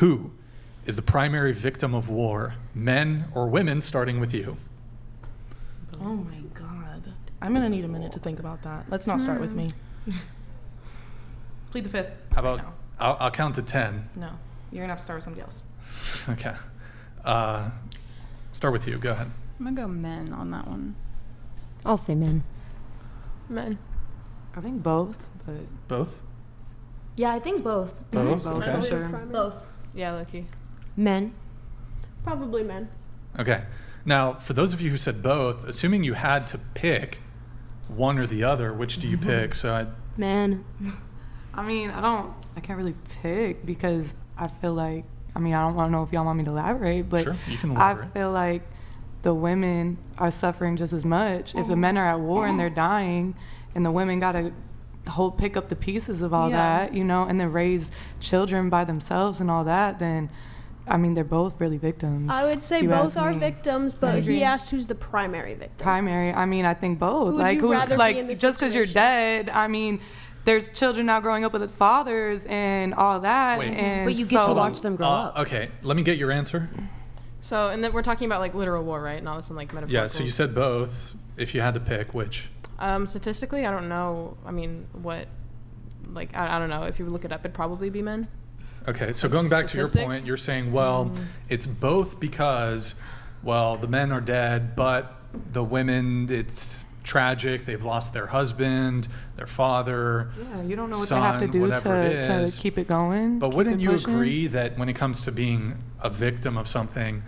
Who is the primary victim of war, men or women, starting with you? Oh my God. I'm gonna need a minute to think about that. Let's not start with me. Plead the fifth. How about, No. I'll count to 10. No. You're gonna have to start with somebody else. Okay. Start with you. Go ahead. I'm gonna go men on that one. I'll say men. Men. I think both, but Both? Yeah, I think both. Both? both Okay. for sure. Both. Yeah, Loki. Men. Probably men. Okay. Now, for those of you who said both, assuming you had to pick one or the other, which do you pick? So Men. I mean, I can't really pick because I feel like, I don't want to know if y'all want me to elaborate, but Sure, you can I elaborate. feel like the women are suffering just as much. If the men are at war and they're dying, and the women got to pick up the pieces of all Yeah. that, and then raise children by themselves and all that, then, they're both really victims. I would say if you both ask are me. victims, I but agree. he asked who's the primary victim. Primary, I think both. Who would you rather be in this just because you're situation? dead, there's children now growing up with fathers and all that. Wait. And But you get to so- watch them grow up. okay, let me get your answer. So, and then we're talking about like literal war, right? Not some like metaphorical. Yeah, so you said both. If you had to pick, which? Statistically, I don't know. I mean, what? Like, I don't know. If you look it up, it'd probably be men. Okay, so going back to your Statistic? point, you're saying, well, it's both because, well, the men are dead, but the women, it's tragic. They've lost their husband, their father. Yeah, you don't know what son, they have to do whatever it to is. keep it going. But keep wouldn't it you pushing. agree that when it comes to being a victim of something,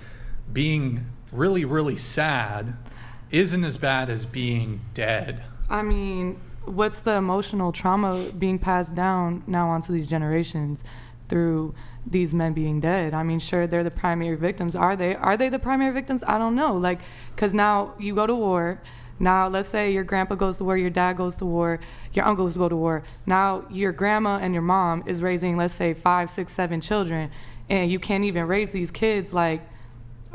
being really, really sad isn't as bad as being dead? What's the emotional trauma being passed down now onto these generations through these men being dead? Sure, they're the primary victims. Are they? Are they the primary victims? I don't know. Because now you go to war. Now, let's say your grandpa goes to war, your dad goes to war, your uncles go to war. Now, your grandma and your mom is raising, let's say, 5, 6, 7 children, and you can't even raise these kids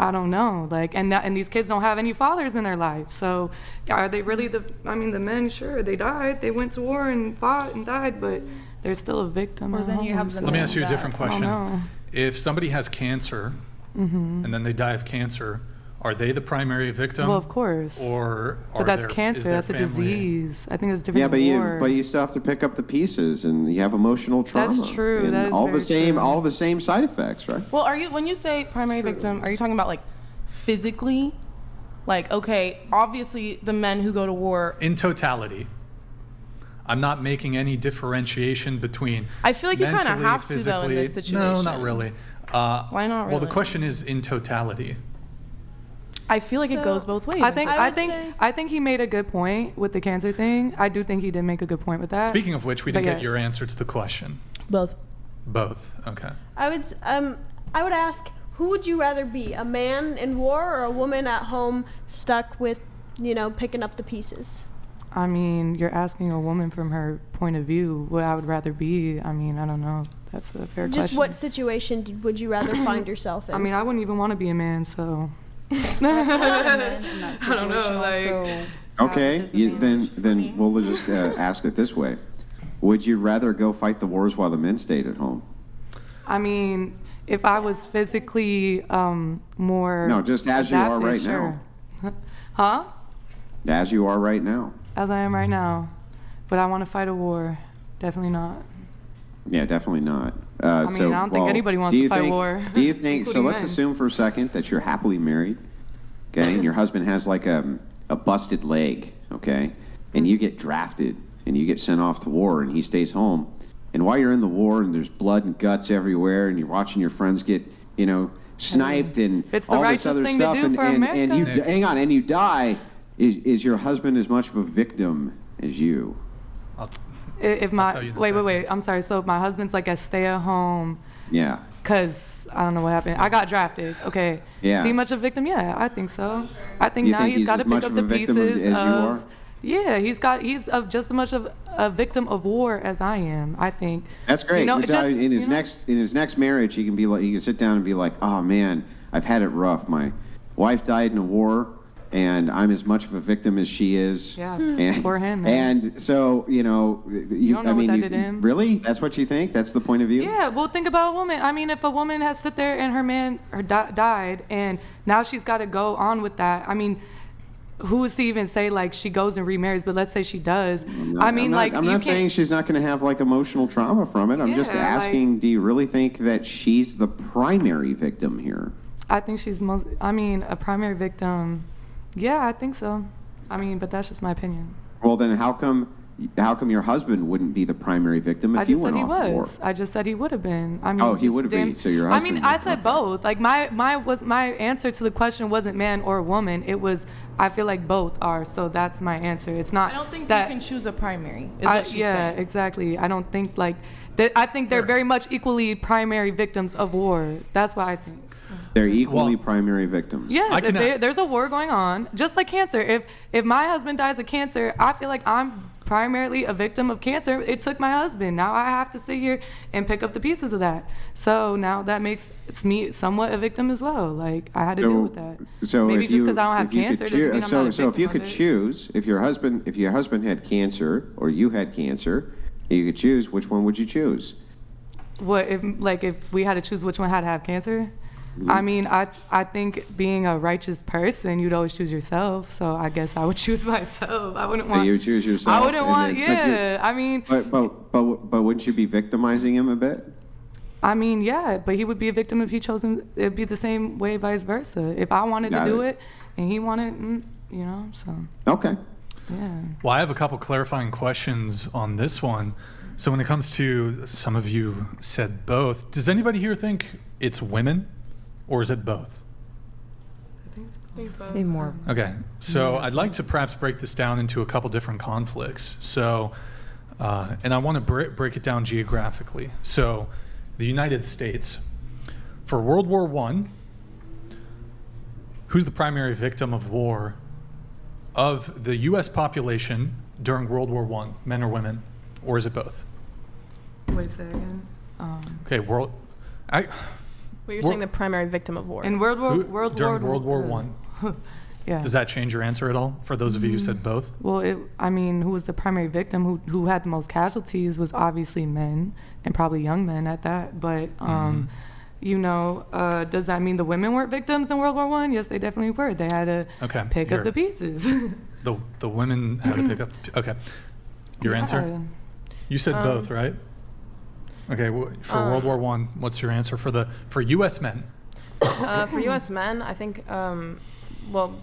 I don't know, and these kids don't have any fathers in their life. So are they really the men, sure, they died. They went to war and fought and died, but they're still a victim. Or at then you home, have the so- Let me ask you a different I don't question. know. If somebody has cancer and then they die of cancer, are they the primary victim? Well, of course. Or But that's is cancer. their That's a family- disease. I think it's different. Yeah, than war. but you still have to pick up the pieces, and you have emotional trauma. That's true. And That is all very the same, true. all the same side effects, right? Well, when you say primary victim, are you talking about physically? Okay, obviously the men who go to war. In totality. I'm not making any differentiation between I feel like you kinda mentally, have to, though, in this physically. No, not situation. really. Why not Well, the really? question is in totality. I feel like it So, goes both ways. I think I I would think say- I think he made a good point with the cancer thing. I do think he did make a good point with that. Speaking of which, we But didn't get your yes. answer to the question. both. Both. Okay. I would ask, who would you rather be, a man in war or a woman at home stuck with, picking up the pieces? You're asking a woman from her point of view what I would rather be. I don't know. That's a fair Just question. what situation would you rather find yourself in? I wouldn't even want to be a man, so. I don't know, Okay, then we'll just ask it this way: would you rather go fight the wars while the men stayed at home? If I was physically more. No, just as you are adapted, right sure. Huh? As you are right now. As I am right now. But I want to fight a war. Definitely not. Yeah, definitely not. I don't think anybody wants do to you fight think- war, Do you think so? including Let's men. assume for a second that you're happily married, okay, and your husband has a busted leg, okay, and you get drafted and you get sent off to war, and he stays home, and while you're in the war and there's blood and guts everywhere, and you're watching your friends get, sniped and It's the all this righteous other thing to stuff, do and, for and you America. hang on, and you die. Is your husband as much of a victim as you? If I'll tell you in a second. wait, I'm sorry. So if my husband's a stay-at-home, Yeah. because I don't know what happened. I got drafted. Okay. Yeah. Is he much of a victim? Yeah, I think so. I think You now think he's he's got to as pick much up of the a victim as pieces you of. are? Yeah, he's just as much of a victim of war as I am. I think. That's great. You know, He's, it just- in his you know? next marriage, he can sit down and be like, oh man, I've had it rough. My wife died in a war. and I'm as much of a victim as she is. Yeah, And, poor him, man. And so, you know, you, don't know I what mean, that you, did to him. really? That's what you think? That's the point of view? Yeah, well, think about a woman. I mean, if a woman has sit there and her man died, and now she's got to go on with that. I mean, who is to even say like she goes and remarries? But let's say she does. I mean, I'm you not can't- saying she's not going to have like emotional trauma from it. I'm just Yeah, asking, do you really think that she's the primary victim here? I think she's most. I mean, a primary victim. Yeah, I think so. I mean, but that's just my opinion. Well, then how come your husband wouldn't be the primary victim I if you just said went he off to war? was. I just said he would have been. I mean, Oh, he just would have been. didn't- So your I mean, husband I was- said okay. both. Like my answer to the question wasn't man or woman. It was I feel like both are. So that's my answer. It's not. I don't think that you can choose a primary. Is what she's yeah, saying. exactly. I don't think like that. I think they're very much equally primary victims of war. That's what I think. They're equally Well- primary victims. Yes, I if can- there's a war going on, just like cancer. If my husband dies of cancer, I feel like I'm primarily a victim of cancer. It took my husband. Now I have to sit here and pick up the pieces of that. So now that makes me somewhat a victim as well. Like I had to deal with that. So maybe if just you- because I don't have if you could cancer doesn't mean I'm so, not a so if you victim could of it. choose, if your husband had cancer or you had cancer, you could choose, which one would you choose? What if we had to choose which one had to have cancer? I mean, I think being a righteous person, you'd always choose yourself. So I guess I would choose myself. I wouldn't So want. you choose yourself. I wouldn't and want. then- but you- Yeah, I mean, But wouldn't you be victimizing him a bit? yeah, but he would be a victim if he chosen. It'd be the same way, vice versa. If I wanted Got to do it. it, and he wanted, you know, so Okay. yeah. Well, I have a couple clarifying questions on this one. So when it comes to, some of you said both. Does anybody here think it's women, or is it both? Say more. Okay, so I'd like to perhaps break this down into a couple different conflicts. So, and I want to break it down geographically. So, the United States, for World War I, who's the primary victim of war of the U.S. population during World War I, men or women, or is it both? Wait a second. Okay, But you're Wor- saying the primary victim of war. In World War during World War One. Yeah. Does that change your answer at all for those of you who said both? Well, I mean, who was the primary victim? Who had the most casualties was obviously men, and probably young men at that. But you know, does that mean the women weren't victims in World War I? Yes, they definitely were. They had to Okay, pick here. up the pieces. The women had to pick up. Okay, your answer? Yeah. You said both, right? Okay, for World War One, what's your answer for U.S. men? For U.S. men, I think, well,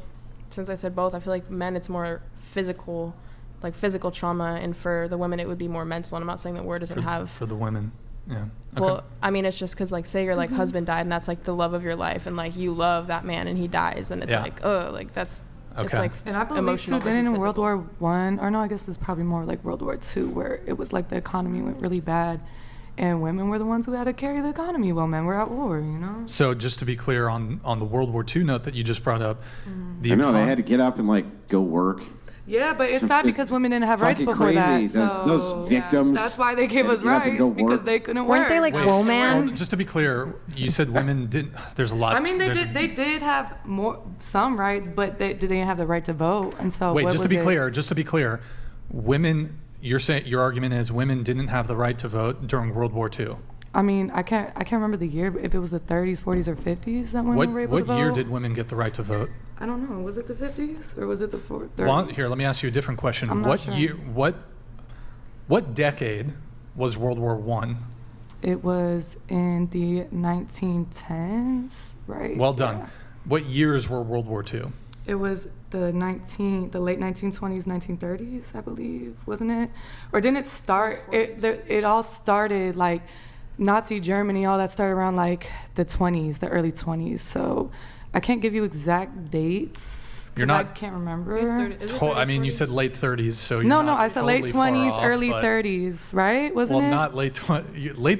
since I said both, I feel like men, it's more physical trauma, and for the women, it would be more mental. And I'm not saying that war doesn't have. For the women, yeah. Okay. Well, I mean, it's just because, like, say your like husband died, and that's like the love of your life, and like you love that man, and he dies, then it's Yeah. like, oh, like that's. It's Okay. like And I believe emotional too, then versus in World physical. War One, or no, I guess it was probably more like World War II, where it was like the economy went really bad, and women were the ones who had to carry the economy while men were at war. You know. So just to be clear on the World War II note that you just brought up, I know they had to get up and like go work. Yeah, but it's It's sad because women didn't have rights fucking before crazy. that. Those So victims that's why they gave us get up and rights go because work. they couldn't Weren't work. they like Wait, woman? well, just to be clear, you said women didn't. There's a lot. I mean, they there's- did have some rights, but they didn't have the right to vote, and so Wait, what just to was be it? clear, women. You're saying your argument is women didn't have the right to vote during World War II. I mean, I can't remember the year, but if it was the 30s, 40s, or 50s that women were able to What vote. year did women get the right to vote? I don't know. Was it the 50s or was it the 30s? Well, here, let me ask you a different question. I'm not What sure. year? What decade was World War One? It was in the 1910s, right? Well done. Yeah. What years were World War II? It was the late 1920s, 1930s, I believe, wasn't it? Or didn't it start? It all started like Nazi Germany. All that started around like the 20s, the early 20s. So I can't give you exact dates. You're 'cause I not- can't remember. I mean, you said late 30s, so you're No, not I said late totally far 20s, off, early but- 30s, right? Wasn't Well, it? not late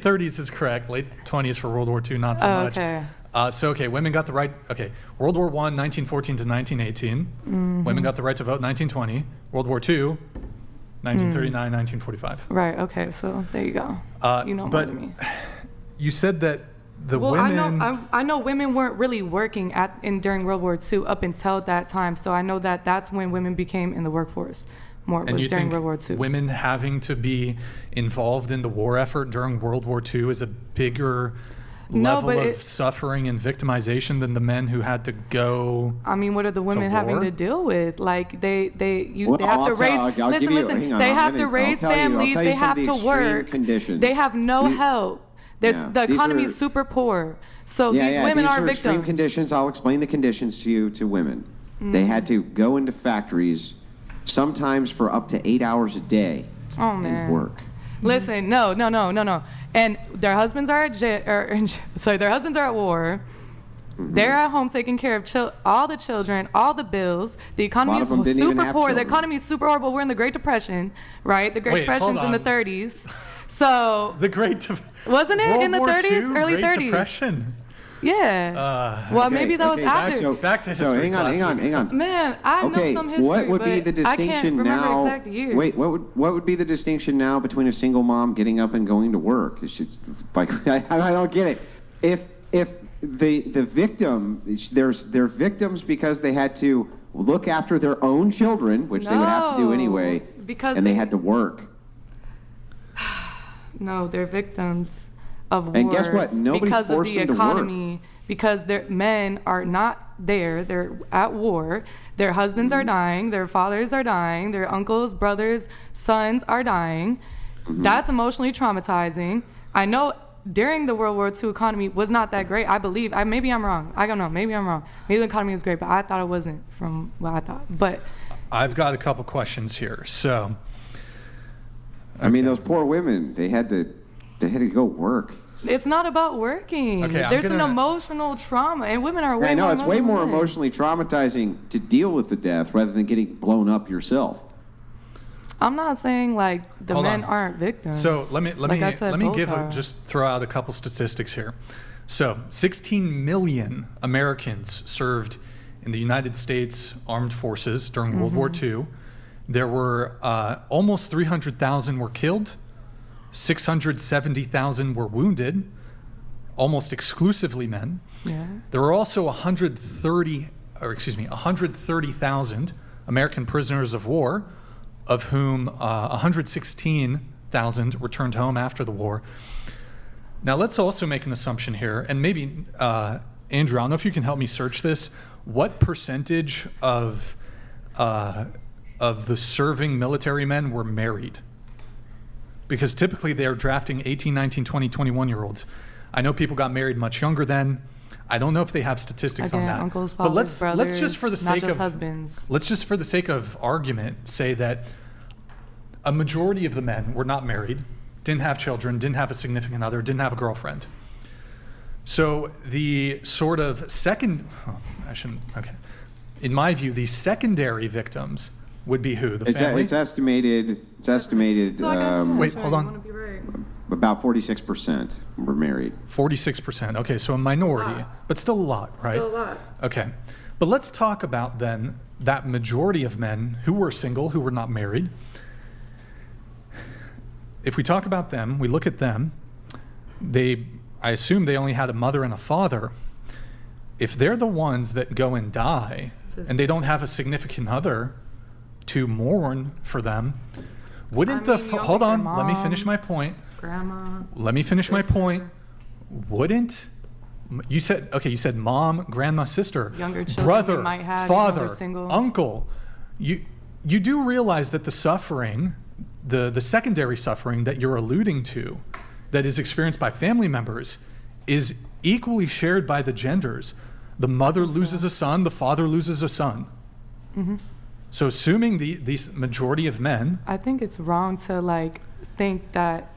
30s is correct. Late 20s for World War II, not so Oh, much. okay. So, women got the right. Okay, World War I, 1914 to 1918. Mm-hmm. Women got the right to vote 1920. World War II, 1939, 1945. Right. Okay. So there you go. You know more but than me. you said that the Well, women. I know women weren't really working during World War II up until that time. So I know that that's when women became in the workforce more. and Was you during think World War II. women having to be involved in the war effort during World War II is a bigger No, level but of suffering and victimization than the men who had to go? I mean, what are the women having war? to deal with? Like they Well, have to I'll raise. tell- I'll give Listen, you- hang on, They I'm have gonna- to raise I'll tell you- I'll families. tell you They some of have the to extreme work. conditions. They have no These- help. That's Yeah, the these economy are- is super poor. So Yeah, these yeah, women these are extreme victims. conditions. I'll explain the conditions to you, to women. They had to go into factories sometimes for up to 8 hours a day Oh and man. work. Listen, no. And their husbands are their husbands are at war. Mm-hmm. They're at home taking care of all the children, all the bills. The economy lot is of them didn't even super have poor. The children. economy is super horrible. We're in the Great Depression, right? The Great Wait, Depression's hold in the on. 30s. So The Great Wasn't it World in the War 30s, II, early Great 30s? Depression. yeah. Well, Okay, maybe that was okay, after. So back to history. So hang class. on. Man, I Okay, know some history, what would be but the I can't distinction remember now? exact years. Wait, what would be the distinction now between a single mom getting up and going to work? It's just like I don't get it. If the victim, they're victims because they had to look after their own children, which they would have to do No, anyway, because and they they- had to work. No, they're victims of war. And guess what? Nobody because of forced the them to work. economy. Because their men are not there. They're at war. Their husbands Mm-hmm. are dying. Their fathers are dying. Their uncles, brothers, sons are dying. Mm-hmm. That's emotionally traumatizing. I know during the World War II economy was not that great. I believe. Maybe I'm wrong. I don't know. Maybe I'm wrong. Maybe the economy was great, but I thought it wasn't from what I thought. But I've got a couple questions here. So, I mean, those poor women, they had to go work. it's not about working. Okay, I'm There's an gonna- emotional trauma, and women are way I know more it's way more emotional. emotionally traumatizing to deal with the death rather than getting blown up yourself. I'm not saying like the Hold men on. aren't victims. So let me Like I said, both are. just throw out a couple statistics here. So 16 million Americans served in the United States Armed Forces during World War II. There were almost 300,000 were killed, 670,000 were wounded, almost exclusively men. Yeah. There were also 130,000 American prisoners of war, of whom 116,000 returned home after the war. Now, let's also make an assumption here, and maybe, Andrew, I don't know if you can help me search this. What percentage of the serving military men were married? Because typically they are drafting 18, 19, 20, 21-year-olds. I know people got married much younger then. I don't know if they have statistics on Again, that. uncles, but fathers, let's just for the brothers, not sake just of husbands. let's just for the sake of argument say that a majority of the men were not married, didn't have children, didn't have a significant other, didn't have a girlfriend. So the sort of in my view, the secondary victims would be who? The family? It's estimated. So like I said, Wait, sure, hold you on. wanna be right. About 46% were married. 46%. Okay, so a minority, but still a lot, right? Still a lot. Okay. But let's talk about then that majority of men who were single, who were not married. If we talk about them, we look at them, I assume they only had a mother and a father. If they're the ones that go and die, and they don't have a significant other to mourn for them, wouldn't I mean, you don't hold think on, their let me finish mom- my point. Grandma. Let me finish my sister. point. Wouldn't you said mom, grandma, sister, Younger children brother, you might have, even though father, they're single. uncle. You do realize that the suffering, the secondary suffering that you're alluding to, that is experienced by family members, is equally shared by the genders. The mother loses a son, the father loses a son. Mm-hmm. So assuming these majority of men, I think it's wrong to like think that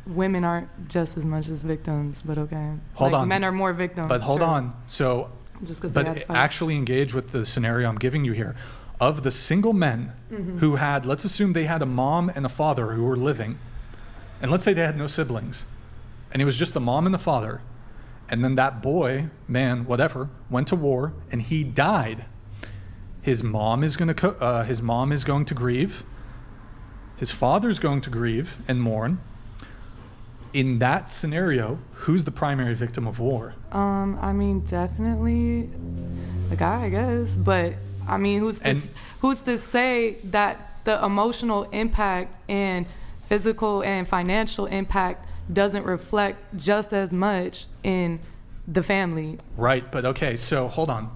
women aren't just as much as victims, but okay. Hold like, on. Men are more victims. but hold sure. on. So Just 'cause they had to but fight. actually engage with the scenario I'm giving you here. Of the single men Mm-hmm. who had, let's assume they had a mom and a father who were living, and let's say they had no siblings, and it was just the mom and the father, and then that boy, man, whatever, went to war and he died. His mom is going to grieve. His father's going to grieve and mourn. in that scenario, who's the primary victim of war? I mean, definitely the guy, I guess. But I mean, who's to say that the emotional impact and physical and financial impact doesn't reflect just as much in the family? Right, but okay, so hold on.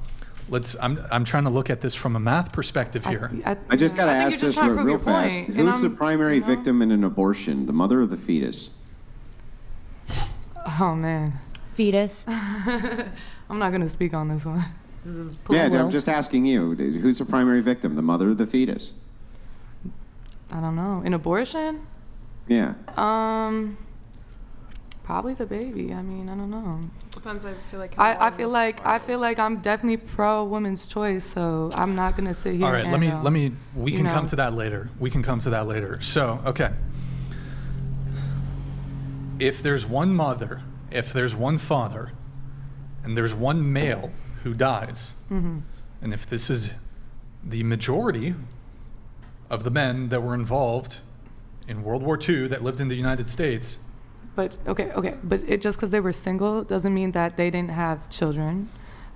I'm trying to look at this from a math perspective here. I just got to I think ask you're just this trying to prove real your fast. point, and Who's the I'm- primary you know? victim in an abortion, the mother or the fetus? Oh man, Fetus. I'm not gonna speak on this one. This is Yeah, political. I'm just asking you. Who's the primary victim, the mother or the fetus? I don't know. An abortion? Yeah. Probably the baby. I mean, I don't know. Depends. I feel like. I feel like I'm definitely pro woman's choice, so I'm not gonna sit here. All right, and, we you can come know. to that later. We can come to that later. So, okay. If there's one mother, if there's one father, and there's one male who dies, Mm-hmm. and if this is the majority of the men that were involved in World War II that lived in the United States, But okay, but it just because they were single doesn't mean that they didn't have children,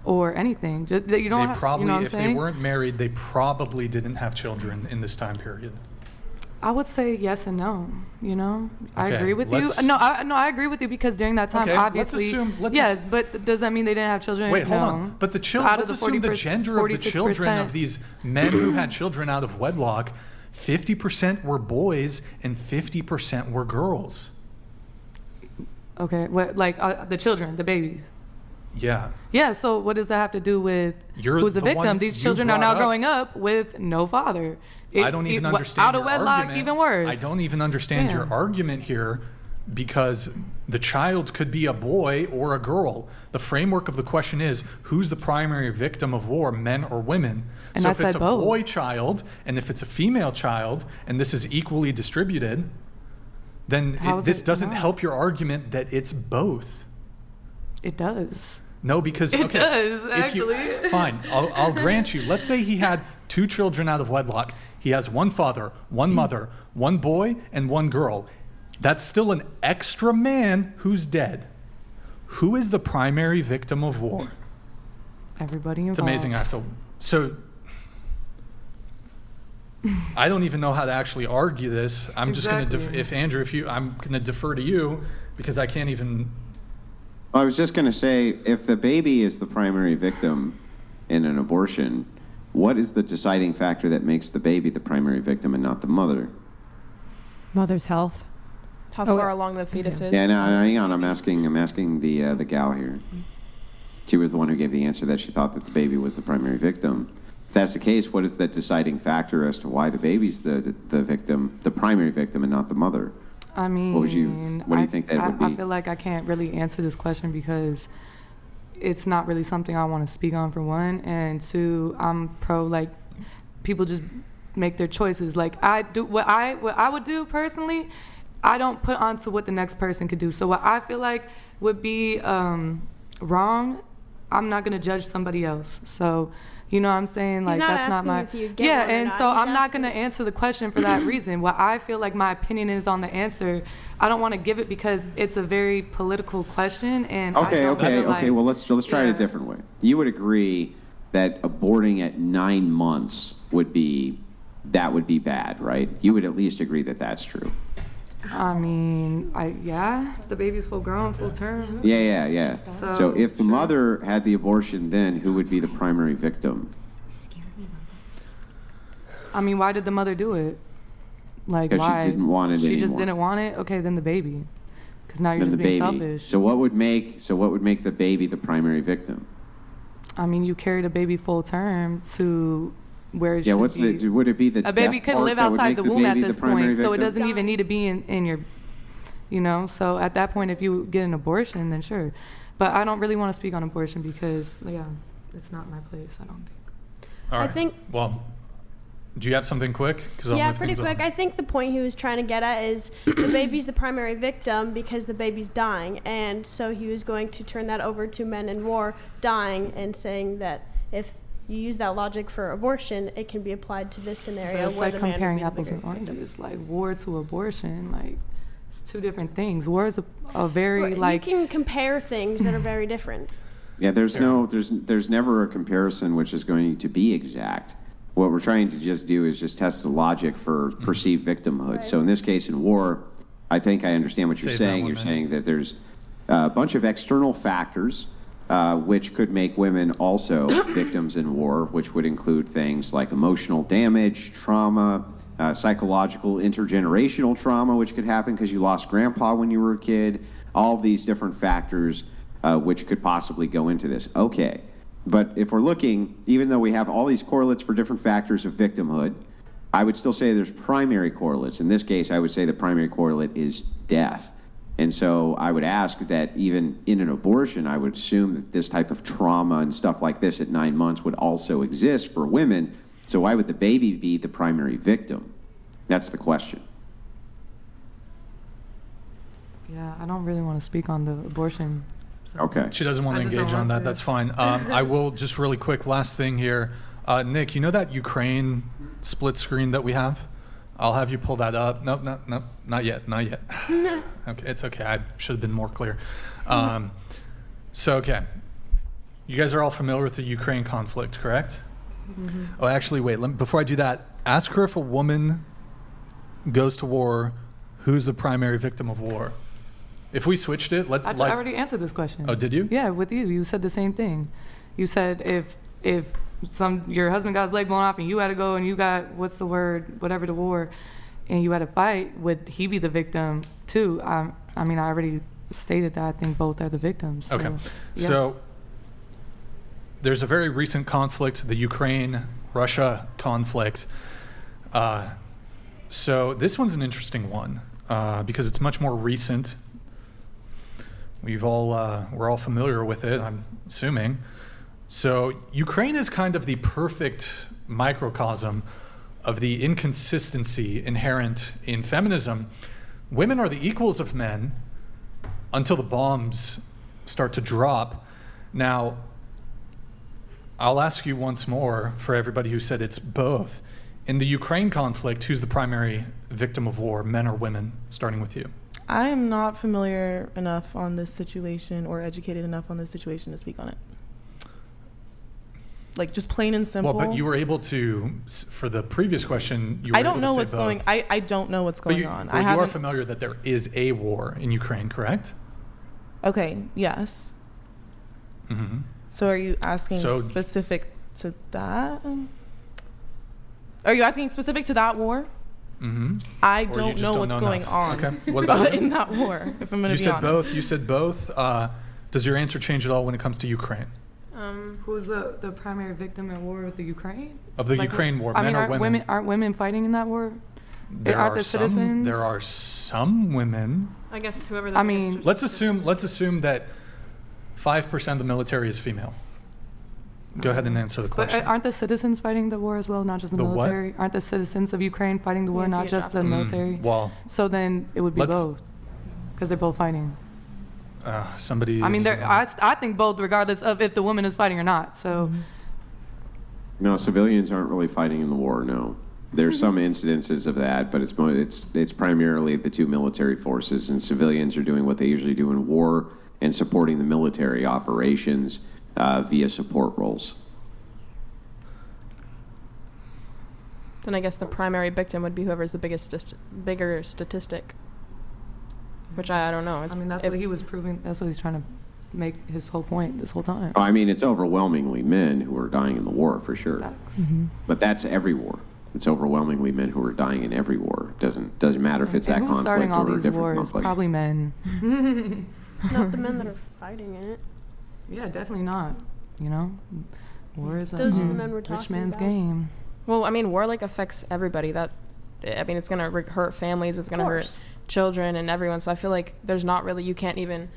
or anything. Just that you don't. they probably, you know what I'm if they saying? weren't married, they probably didn't have children in this time period. I would say yes and no. You know, I Okay, agree with let's- you. No, I agree with you because during that time, Okay, let's obviously, assume- let's yes. But does that mean they didn't have children? Wait, hold No. on. But the So children, out of let's assume the 40%, gender of the children of 46%. these men who had children out of wedlock, 50% were boys and 50% were girls. Okay, what like the children, the babies? Yeah. Yeah. So what does that have to do with You're who's the the one victim? These you children are brought now up. growing up with no father. I don't even understand out of your wedlock, argument. even worse. I don't even understand your Damn. argument here because the child could be a boy or a girl. The framework of the question is who's the primary victim of war, men or women? And so I if it's said a both. boy child and if it's a female child and this is equally distributed, then How is this it doesn't not? help your argument that it's both. It does. No, because It okay, does, if you- actually. fine, I'll grant you. Let's say he had 2 children out of wedlock. He has one father, one mother, one boy, and one girl. That's still an extra man who's dead. Who is the primary victim of war? Everybody involved. It's amazing. I have to. So I don't even know how to actually argue this. I'm just going to, Exactly. if Andrew, I'm going to defer to you because I can't even. I was just going to say, if the baby is the primary victim in an abortion, what is the deciding factor that makes the baby the primary victim and not the mother? Mother's health. How Oh, far along the fetus is. Yeah, no, hang on. I'm asking the gal here. She was the one who gave the answer that she thought that the baby was the primary victim. If that's the case, what is that deciding factor as to why the baby's the victim, the primary victim, and not the mother? I mean, What do you think that would I be? feel like I can't really answer this question because it's not really something I want to speak on, for one, and two, I'm pro like people just make their choices. Like I do what I would do personally. I don't put onto what the next person could do. So what I feel like would be wrong, I'm not gonna judge somebody else. So. You know what I'm saying? Like not that's not asking my if you get yeah, one or and not. so He's I'm not asking- gonna answer the question for that reason. What I feel like my opinion is on the answer, I don't want to give it because it's a very political question, and I Okay, don't okay, feel okay. like- Well, let's try it a Yeah. different way. You would agree that aborting at 9 months would be bad, right? You would at least agree that that's true. I mean, yeah, the baby's full grown, full term. Yeah. So, So if the sure. mother had the abortion, then who would be the primary victim? I mean, why did the mother do it? Like, 'Cause she why? didn't want it She just anymore. didn't want it. Okay, then the baby, because now you're Then just the being baby. selfish. So what would make the baby the primary victim? I mean, you carried a baby full term to where it Yeah, should be. would it be the A baby death couldn't part live that would outside make the the womb at baby this the primary point, so it victim? doesn't even need to be in your, you know. So at that point, if you get an abortion, then sure. But I don't really want to speak on abortion because, yeah, it's not my place. I don't think. All I right. think- Well, do you have something quick? 'Cause I'll Yeah, move pretty things quick. on. I think the point he was trying to get at is the baby's the primary victim because the baby's dying. And so he was going to turn that over to men in war dying and saying that if you use that logic for abortion, it can be applied to this scenario But it's where like the man would comparing be the apples bigger and victim. oranges, like war to abortion. Like It's two different things. War is a very Right, like you can compare things that are very different. Yeah, there's never a comparison which is going to be exact. What we're trying to just do is just test the logic for perceived victimhood. Right. So in this case, in war, I think I understand what you're Save that saying. one You're minute. saying that there's a bunch of external factors which could make women also victims in war, which would include things like emotional damage, trauma, psychological intergenerational trauma, which could happen because you lost grandpa when you were a kid, all of these different factors which could possibly go into this. Okay, but if we're looking, even though we have all these correlates for different factors of victimhood, I would still say there's primary correlates. In this case, I would say the primary correlate is death. And so I would ask that even in an abortion, I would assume that this type of trauma and stuff like this at 9 months would also exist for women. So why would the baby be the primary victim? That's the question. yeah. I don't really want to speak on the abortion. So. Okay. She doesn't want I to just engage don't on want that. to. That's fine. I will just really quick, last thing here. Nick, you know that Ukraine split screen that we have? I'll have you pull that up. Nope, not yet. Okay, it's okay. I should have been more clear. Okay. You guys are all familiar with the Ukraine conflict, correct? Mm-hmm. Oh, actually, wait. Before I do that, ask her if a woman goes to war, who's the primary victim of war? If we switched it, let's I already answered this question. Oh, did you? Yeah, with you. You said the same thing. You said if your husband got his leg blown off and you had to go and you got whatever the war, and you had to fight, would he be the victim too? I mean, I already stated that I think both are the victims. So, Okay. yes. So there's a very recent conflict, the Ukraine-Russia conflict. So this one's an interesting one because it's much more recent. We're all familiar with it, I'm assuming. So Ukraine is kind of the perfect microcosm of the inconsistency inherent in feminism. Women are the equals of men until the bombs start to drop. Now, I'll ask you once more for everybody who said it's both. In the Ukraine conflict, who's the primary victim of war, men or women? Starting with you. I am not familiar enough on this situation or educated enough on this situation to speak on it. Like, just plain and simple. Well, but you were able to, for the previous question, you were I don't able know to say what's going. both. I don't know what's But going you, on. well, I you are haven't. familiar that there is a war in Ukraine, correct? Okay. Yes. Mm-hmm. So are you asking So- specific to that? Are you asking specific to that war? Mm-hmm. I Or you don't just know don't what's know going enough. on Okay. What about in that war, if I'm going You to be said honest. both. You said both. Does your answer change at all when it comes to Ukraine? Who's the primary victim in war with the Ukraine? Of the Like, Ukraine war, I men mean, or women? aren't women fighting in that war? There aren't are the some. citizens? There are some women. I guess whoever. The I biggest mean- strategic Let's assume that 5% of the military is female. Go ahead and answer the But question. aren't the citizens fighting the war as well, not just the The what? military? Aren't the citizens of Ukraine fighting the war, Yeah, if not you just the adopt them. military? Well, So then it would be Let's- both, because they're both fighting. somebody. I mean, is, I think both, regardless of if the woman is fighting or not. So No, civilians aren't really fighting in the war, no. There's some incidences of that, but it's primarily the two military forces, and civilians are doing what they usually do in war and supporting the military operations via support roles. Then I guess the primary victim would be whoever's the bigger statistic. Which I don't know. I mean, that's what he was proving. That's what he's trying to make his whole point this whole time. I mean, it's overwhelmingly men who are dying in the war, for sure. Facts. But that's every war. It's overwhelmingly men who are dying in every war. Doesn't matter if it's And that who's conflict starting all or a these different wars? conflict. Probably men. Not the men that are fighting in it. Yeah, definitely not. You know, war is Those are the men we're rich talking man's about. game. Well, I mean, war like affects everybody. It's gonna hurt families. It's gonna hurt children and everyone. So I feel like there's not really, you can't even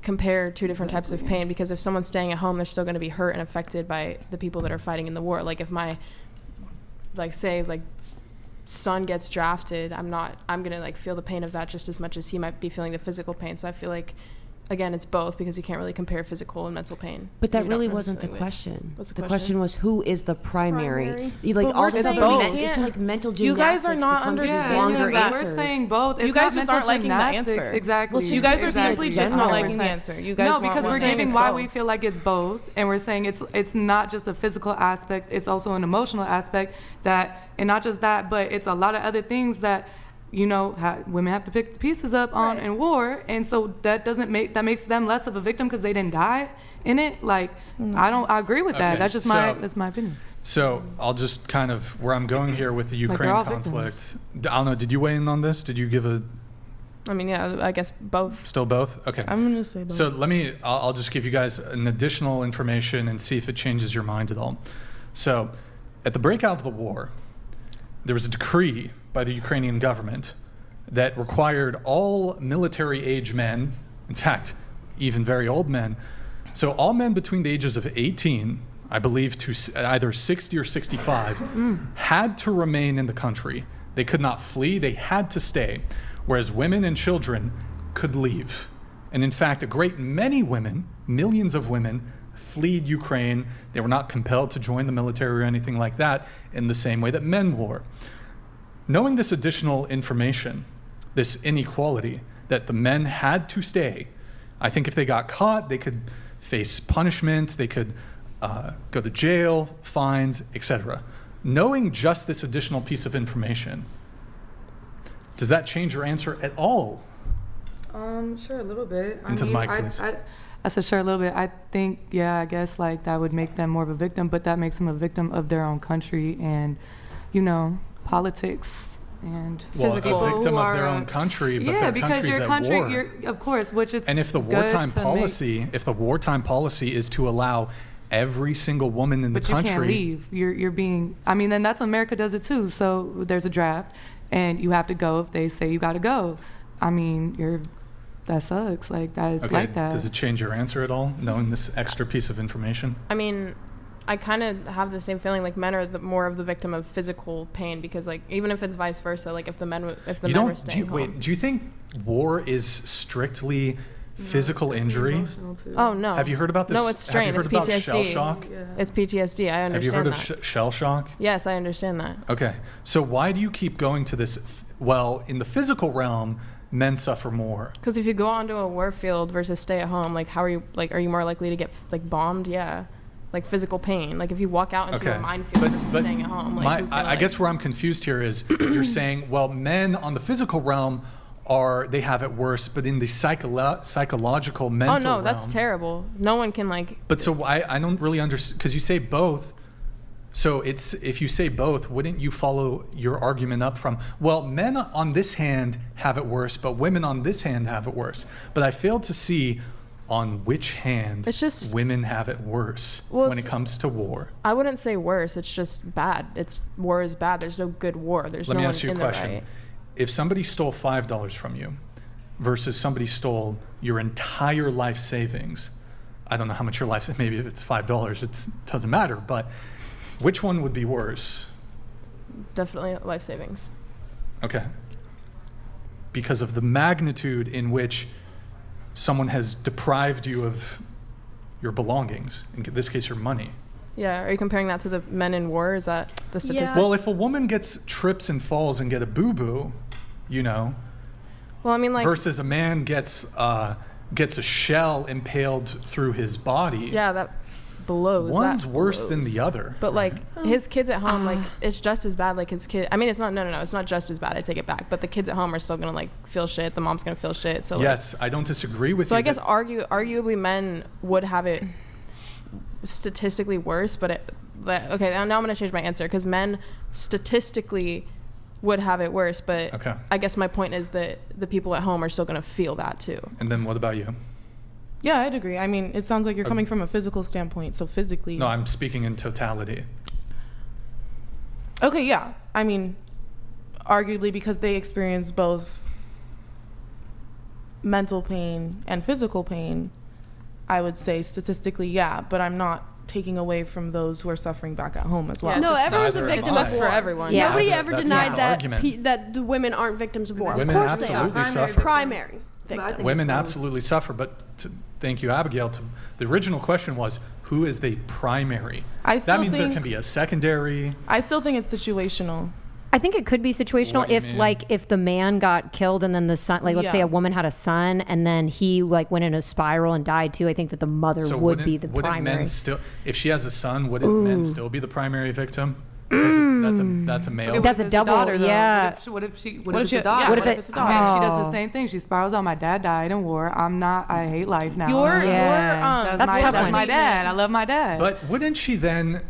compare two different types of pain, because if someone's staying at home, they're still gonna be hurt and affected by the people that are fighting in the war. Like if my, son gets drafted, I'm gonna feel the pain of that just as much as he might be feeling the physical pain. So I feel like again, it's both because you can't really compare physical and mental pain. But that You don't really know wasn't the something with- question. What's the the question was, who is the primary? Primary. Like But all we're this saying other you men- it's can't- like mental you gymnastics guys are to not come to these understanding longer that. We're answers. saying both. You It's guys not just mental aren't liking the gymnastics. answer. Exactly. Well, You guys are Exactly. simply just not liking the answer. You guys no, want because one. we're saying giving it's why both. we feel like it's both, and we're saying it's not just a physical aspect; it's also an emotional aspect that, and not just that, but it's a lot of other things that, you know, women have to pick the pieces up on in war, and so that makes them less of a victim because they didn't die in it. Like, I agree with that. Okay, That's just my opinion. So I'll just kind of where I'm going here with the Like, Ukraine they're all conflict. I don't know. Did you weigh in on this? Did you give a I mean, yeah, I guess both. still both? Okay. I'm gonna say both. So I'll just give you guys an additional information and see if it changes your mind at all. So at the breakout of the war, there was a decree by the Ukrainian government that required all military age men, in fact, even very old men, so all men between the ages of 18, I believe, to either 60 or 65, had to remain in the country. They could not flee, they had to stay, whereas women and children could leave. And in fact, a great many women, millions of women, fled Ukraine. They were not compelled to join the military or anything like that in the same way that men were. Knowing this additional information, this inequality, that the men had to stay, I think if they got caught, they could face punishment, they could go to jail, fines, etc. Knowing just this additional piece of information, does that change your answer at all? Sure, a little bit. Into the mic, please. I said sure a little bit. I think, yeah, I guess like that would make them more of a victim, but that makes them a victim of their own country and, you know, politics and Well, Physical. a victim who of their are, own country, but yeah, their because country's your at country, war. you're, of course, which it's And if the good wartime to make- policy, is to allow every single woman in the but you country, can't leave. You're being. I mean, then that's America does it too. So there's a draft, and you have to go if they say you got to go. I mean, that sucks. Like that is okay, like that. does it change your answer at all, knowing this extra piece of information? I mean, I kind of have the same feeling. Like men are more of the victim of physical pain because, like, even if it's vice versa, like if the men were staying home. Do you think war is strictly physical injury? Oh no. Have you heard about this? No, it's strain. Have you heard It's about PTSD. shell shock? It's PTSD. I understand Have you heard that. of shell shock? Yes, I understand that. Okay. So why do you keep going to this? Well, in the physical realm, men suffer more. Because if you go onto a war field versus stay at home, like how are you? Like, are you more likely to get like bombed? Yeah. Like physical pain. Like if you walk out into Okay. a minefield versus staying at home. Like who's gonna, I guess where I'm confused here is you're saying, well, men on the physical realm they have it worse, but in the psychological, mental Oh no, that's realm- terrible. No one can like. But so I don't really understand, because you say both. So if you say both, wouldn't you follow your argument up from, well, men on this hand have it worse, but women on this hand have it worse. But I failed to see on which hand It's just- women have it worse Well, when it comes to war. I wouldn't say worse. It's just bad. War is bad. There's no good war. There's Let no me one ask you a in the question. right. If somebody stole $5 from you versus somebody stole your entire life savings, I don't know how much your life, maybe if it's $5, it doesn't matter, but which one would be worse? Definitely life savings. Okay. Because of the magnitude in which someone has deprived you of your belongings, in this case, your money. Yeah. Are you comparing that to the men in war? Is that the statistic? Well, if a woman trips and falls and get a boo-boo, you know, Well, I mean, like. versus a man gets a shell impaled through his body. Yeah, that blows. One's that worse than blows. the other. But like his kids at home, like it's just as bad. Like his kid. I mean, it's not. No, it's not just as bad. I take it back. But the kids at home are still gonna like feel shit. The mom's gonna feel shit. So Yes, I don't disagree with So you. I guess that- arguably men would have it statistically worse. But okay, now I'm gonna change my answer because men statistically would have it worse. But Okay. I guess my point is that the people at home are still gonna feel that too. And then what about you? Yeah, I'd agree. I mean, it sounds like you're coming from a physical standpoint, so physically. No, I'm speaking in totality. Okay, yeah. I mean, arguably because they experience both mental pain and physical pain, I would say statistically, yeah, but I'm not taking away from those who are suffering back at home as well. Yeah, No, just everyone's a neither victim am I. of Sucks war. for everyone. Yeah. Nobody But ever that's denied not the that argument. that the women aren't victims of war. Women of course they absolutely are. suffer. Primary victim. Women absolutely suffer, but thank you, Abigail. The original question was, who is the primary? I still That means there think- can be a secondary. I still think it's situational. I think it could be situational What do you if mean? like if the man got killed and then the son, like let's say Yeah. a woman had a son and then he like went in a spiral and died too. I think that the mother So would be wouldn't- the wouldn't primary. Men still, if she has a son, wouldn't men still be the primary victim? Because that's a male. Okay, what That's if a it's double, daughter, though? yeah. What if it's What a if she- daughter? yeah, what if it's a daughter? Okay, she does Oh. the same thing. She spirals out. My dad died in war. I hate life now. Your Yeah. That's, That's my, tough that's one. my dad. I love my dad. But wouldn't she then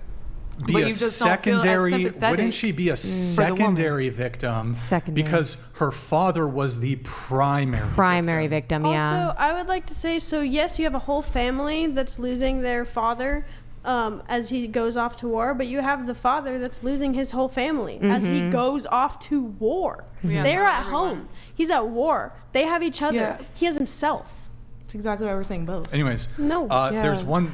be But a you just don't feel as secondary? sympathetic Wouldn't she be a the woman. secondary victim? Secondary. Because her father was the Primary victim, yeah. Also, I would like to say, so yes, you have a whole family that's losing their father as he goes off to war, but you have the father that's losing his whole family as he goes off to war. Yeah, They're not at everyone. home. He's at war. They have each other. Yeah. He has himself. That's exactly why we're saying both. Anyways, No. there's Yeah. one